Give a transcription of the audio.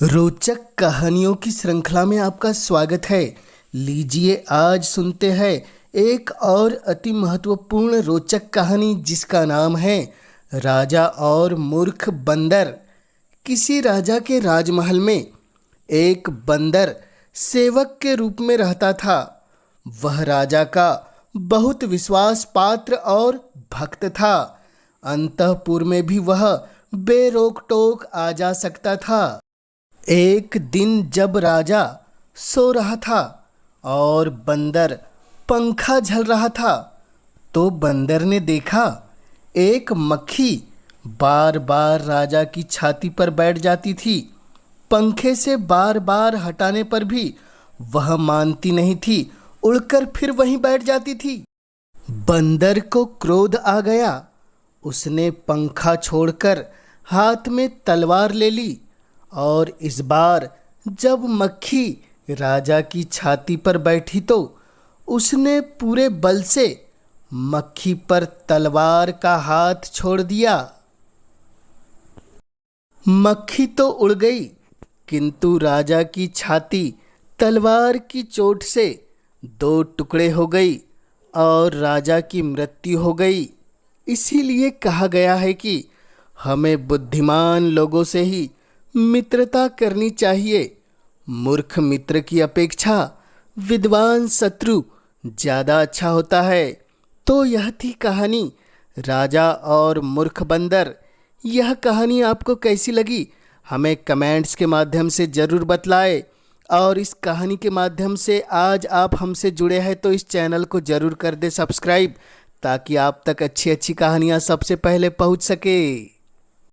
रोचक कहानियों की श्रृंखला में आपका स्वागत है। लीजिए आज सुनते हैं एक और अति महत्वपूर्ण रोचक कहानी जिसका नाम है राजा और मूर्ख बंदर। किसी राजा के राजमहल में एक बंदर सेवक के रूप में रहता था। वह राजा का बहुत विश्वास पात्र और भक्त था। अंतःपुर में भी वह बेरोक टोक आ जा सकता था। एक दिन जब राजा सो रहा था और बंदर पंखा झल रहा था, तो बंदर ने देखा एक मक्खी बार बार राजा की छाती पर बैठ जाती थी। पंखे से बार बार हटाने पर भी वह मानती नहीं थी, उड़कर फिर वहीं बैठ जाती थी। बंदर को क्रोध आ गया। उसने पंखा छोड़कर हाथ में तलवार ले ली और इस बार जब मक्खी राजा की छाती पर बैठी तो उसने पूरे बल से मक्खी पर तलवार का हाथ छोड़ दिया। मक्खी तो उड़ गई, किंतु राजा की छाती तलवार की चोट से दो टुकड़े हो गई और राजा की मृत्यु हो गई। इसीलिए कहा गया है कि हमें बुद्धिमान लोगों से ही मित्रता करनी चाहिए। मूर्ख मित्र की अपेक्षा विद्वान शत्रु ज़्यादा अच्छा होता है। तो यह थी कहानी राजा और मूर्ख बंदर। यह कहानी आपको कैसी लगी हमें कमेंट्स के माध्यम से ज़रूर बतलाएं। और इस कहानी के माध्यम से आज आप हमसे जुड़े हैं तो इस चैनल को ज़रूर कर दें सब्सक्राइब, ताकि आप तक अच्छी अच्छी कहानियाँ सबसे पहले पहुँच सके।